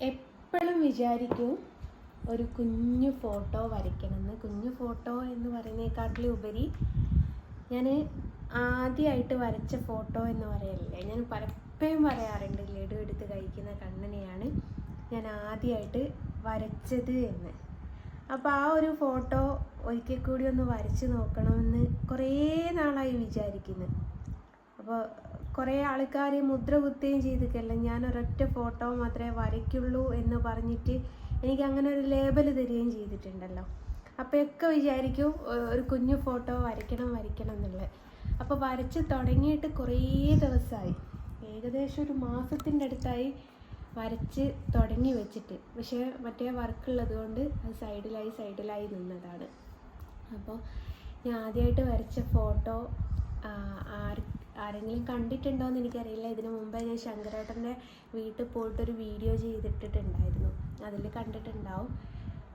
എപ്പോഴും വിചാരിക്കും ഒരു കുഞ്ഞു ഫോട്ടോ വരയ്ക്കണമെന്ന്. കുഞ്ഞു ഫോട്ടോ എന്ന് പറയുന്നതിനെക്കാട്ടിലും ഉപരി ഞാൻ ആദ്യമായിട്ട് വരച്ച ഫോട്ടോ എന്ന് പറയലില്ലേ, ഞാൻ പലപ്പോഴും പറയാറുണ്ട് ലഡു എടുത്ത് കഴിക്കുന്ന കണ്ണനെയാണ് ഞാൻ ആദ്യമായിട്ട് വരച്ചത് എന്ന്. അപ്പോൾ ആ ഒരു ഫോട്ടോ ഒരിക്കൽ കൂടി ഒന്ന് വരച്ച് നോക്കണമെന്ന് കുറേ നാളായി വിചാരിക്കുന്നു. അപ്പോൾ കുറേ ആൾക്കാർ മുദ്ര കുത്തുകയും ചെയ്തിട്ടല്ല, ഞാൻ ഒരൊറ്റ ഫോട്ടോ മാത്രമേ വരയ്ക്കുള്ളൂ എന്ന് പറഞ്ഞിട്ട് എനിക്ക് അങ്ങനെ ഒരു ലേബൽ തരികയും ചെയ്തിട്ടുണ്ടല്ലോ. അപ്പോഴൊക്കെ വിചാരിക്കും ഒരു കുഞ്ഞു ഫോട്ടോ വരയ്ക്കണം എന്നുള്ളത്. അപ്പോൾ വരച്ച് തുടങ്ങിയിട്ട് കുറേ ദിവസമായി, ഏകദേശം ഒരു മാസത്തിൻ്റെ അടുത്തായി വരച്ച് തുടങ്ങി വെച്ചിട്ട്. പക്ഷേ മറ്റേ വർക്കുള്ളത് കൊണ്ട് അത് സൈഡിലായി നിന്നതാണ്. അപ്പോൾ ഞാൻ ആദ്യമായിട്ട് വരച്ച ഫോട്ടോ ആരെങ്കിലും കണ്ടിട്ടുണ്ടോ എന്ന് എനിക്കറിയില്ല. ഇതിനു മുമ്പേ ഞാൻ ശങ്കരേട്ടൻ്റെ വീട്ടിൽ പോയിട്ടൊരു വീഡിയോ ചെയ്തിട്ടുണ്ടായിരുന്നു, അതിൽ കണ്ടിട്ടുണ്ടാവും.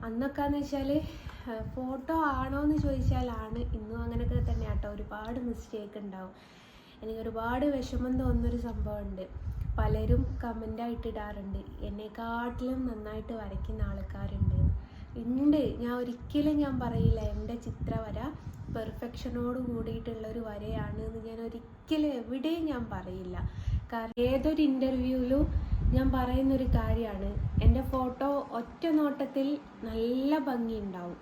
അന്നൊക്കെ എന്ന് വെച്ചാൽ ഫോട്ടോ ആണോ എന്ന് ചോദിച്ചാൽ ആണ്. ഇന്നും അങ്ങനെയൊക്കെ തന്നെ ആട്ടോ, ഒരുപാട് മിസ്റ്റേക്ക് ഉണ്ടാവും. എനിക്ക് ഒരുപാട് വിഷമം തോന്നുന്നൊരു സംഭവമുണ്ട്. പലരും കമൻ്റായിട്ട് ഇടാറുണ്ട് എന്നെക്കാട്ടിലും നന്നായിട്ട് വരയ്ക്കുന്ന ആൾക്കാരുണ്ട്. ഞാൻ ഒരിക്കലും പറയില്ല എൻ്റെ ചിത്രവര പെർഫെക്ഷനോട് കൂടിയിട്ടുള്ളൊരു വരയാണ് എന്ന്. ഞാൻ ഒരിക്കലും എവിടെയും ഞാൻ പറയില്ല. കാരണം ഏതൊരു ഇൻ്റർവ്യൂവിലും ഞാൻ പറയുന്നൊരു കാര്യമാണ്, എൻ്റെ ഫോട്ടോ ഒറ്റ നോട്ടത്തിൽ നല്ല ഭംഗിയുണ്ടാവും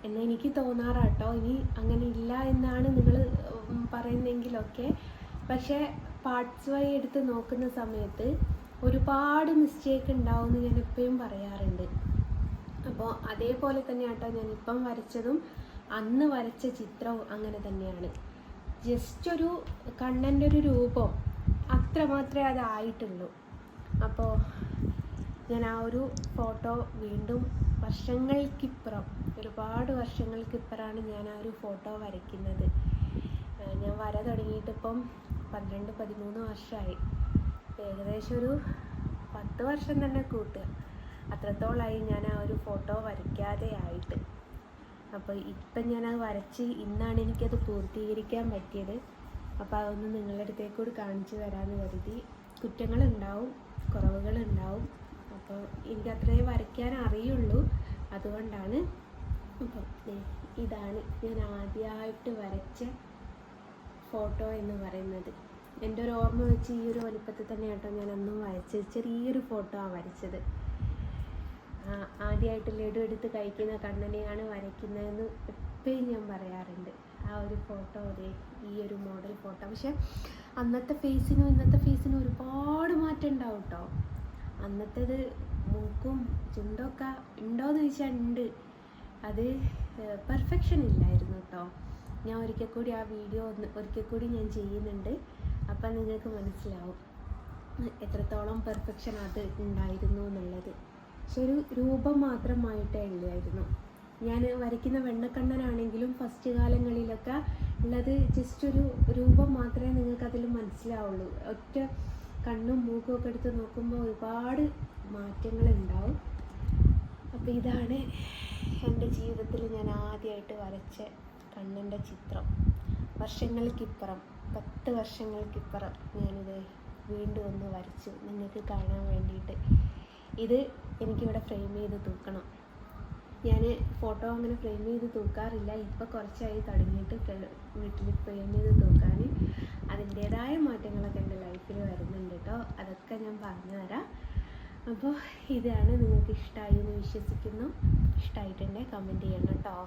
എന്ന് എനിക്ക് തോന്നാറാട്ടോ. ഇനി അങ്ങനെ ഇല്ല എന്നാണ് നിങ്ങൾ പറയുന്നതെങ്കിലൊക്കെ. പക്ഷേ പാർട്സ് വൈ എടുത്ത് നോക്കുന്ന സമയത്ത് ഒരുപാട് മിസ്റ്റേക്ക് ഉണ്ടാവും എന്ന് ഞാൻ എപ്പോഴും പറയാറുണ്ട്. അപ്പോൾ അതേപോലെ തന്നെ ആട്ടോ ഞാനിപ്പം വരച്ചതും അന്ന് വരച്ച ചിത്രവും അങ്ങനെ തന്നെയാണ്. ജസ്റ്റ് ഒരു കണ്ണൻ്റെ ഒരു രൂപം അത്ര മാത്രമേ അതായിട്ടുള്ളൂ. അപ്പോൾ ഞാൻ ആ ഒരു ഫോട്ടോ വീണ്ടും ഒരുപാട് വർഷങ്ങൾക്കിപ്പുറമാണ് ഞാൻ ആ ഒരു ഫോട്ടോ വരയ്ക്കുന്നത്. ഞാൻ വര തുടങ്ങിയിട്ടിപ്പം 12-13 വർഷമായി. ഏകദേശം ഒരു 10 വർഷം തന്നെ കൂട്ടുക, അത്രത്തോളമായി ഞാൻ ആ ഒരു ഫോട്ടോ വരയ്ക്കാതെ ആയിട്ട്. അപ്പോൾ ഇപ്പം ഞാനത് വരച്ച് ഇന്നാണ് എനിക്കത് പൂർത്തീകരിക്കാൻ പറ്റിയത്. അപ്പോൾ അതൊന്ന് നിങ്ങളുടെ അടുത്തേക്ക് കൂടി കാണിച്ചു തരാമെന്ന് കരുതി. കുറ്റങ്ങളുണ്ടാവും, കുറവുകളുണ്ടാവും. അപ്പോൾ എനിക്ക് അത്രേ വരയ്ക്കാൻ അറിയുള്ളൂ, അതുകൊണ്ടാണ്. അപ്പം ഇതാണ് ഞാൻ ആദ്യമായിട്ട് വരച്ച ഫോട്ടോ എന്ന് പറയുന്നത്. എൻ്റെ ഒരു ഓർമ്മ വെച്ച് ഈ ഒരു വലിപ്പത്തിൽ തന്നെ കേട്ടോ ഞാൻ അന്നും വരച്ചത്. ചെറിയൊരു ഫോട്ടോ ആണ് വരച്ചത്. ആദ്യമായിട്ട് ലഡു എടുത്ത് കഴിക്കുന്ന കണ്ണനെയാണ് വരയ്ക്കുന്നതെന്ന് എപ്പോഴും ഞാൻ പറയാറുണ്ട്. ആ ഒരു ഫോട്ടോ അതെ ഈ ഒരു മോഡൽ ഫോട്ടോ. പക്ഷെ അന്നത്തെ ഫേസിനും ഇന്നത്തെ ഫേസിനും ഒരുപാട് മാറ്റം ഉണ്ടാവും കേട്ടോ. അന്നത്തേത് മൂക്കും ചുണ്ടൊക്കെ ഉണ്ടോയെന്ന് ചോദിച്ചാൽ ഉണ്ട്, അത് പെർഫെക്ഷൻ ഇല്ലായിരുന്നു കേട്ടോ. ഞാൻ ഒരിക്കൽ കൂടി ആ വീഡിയോ ഒരിക്കൽ കൂടി ഞാൻ ചെയ്യുന്നുണ്ട്. അപ്പം നിങ്ങൾക്ക് മനസ്സിലാവും എത്രത്തോളം പെർഫെക്ഷൻ അത് ഉണ്ടായിരുന്നു എന്നുള്ളത്. പക്ഷെ ഒരു രൂപം മാത്രമായിട്ടേ ഉള്ളായിരുന്നു. ഞാൻ വരയ്ക്കുന്ന വെണ്ണക്കണ്ണനാണെങ്കിലും ഫസ്റ്റ് കാലങ്ങളിലൊക്കെ ഉള്ളത് ജസ്റ്റ് ഒരു രൂപം മാത്രമേ നിങ്ങൾക്കതിൽ മനസ്സിലാവുള്ളൂ. ഒറ്റ കണ്ണും മൂക്കും ഒക്കെ എടുത്ത് നോക്കുമ്പോൾ ഒരുപാട് മാറ്റങ്ങളുണ്ടാവും. അപ്പോൾ ഇതാണ് എൻ്റെ ജീവിതത്തിൽ ഞാൻ ആദ്യമായിട്ട് വരച്ച കണ്ണൻ്റെ ചിത്രം. വർഷങ്ങൾക്കിപ്പുറം 10 വർഷങ്ങൾക്കിപ്പുറം ഞാനിത് വീണ്ടും ഒന്ന് വരച്ചു നിങ്ങൾക്ക് കാണാൻ വേണ്ടിയിട്ട്. ഇത് എനിക്കിവിടെ ഫ്രെയിം ചെയ്ത് തൂക്കണം. ഞാൻ ഫോട്ടോ അങ്ങനെ ഫ്രെയിം ചെയ്ത് തൂക്കാറില്ല. ഇപ്പോൾ കുറച്ചായി തുടങ്ങിയിട്ട് വീട്ടിൽ ഫ്രെയിം ചെയ്ത് തൂക്കാൻ. അതിൻ്റേതായ മാറ്റങ്ങളൊക്കെ എൻ്റെ ലൈഫിൽ വരുന്നുണ്ട് കേട്ടോ, അതൊക്കെ ഞാൻ പറഞ്ഞു തരാം. അപ്പോൾ ഇതാണ്, നിങ്ങൾക്ക് ഇഷ്ടമായി എന്ന് വിശ്വസിക്കുന്നു. ഇഷ്ടമായിട്ടുണ്ടെങ്കിൽ കമൻറ്റ് ചെയ്യണം കേട്ടോ.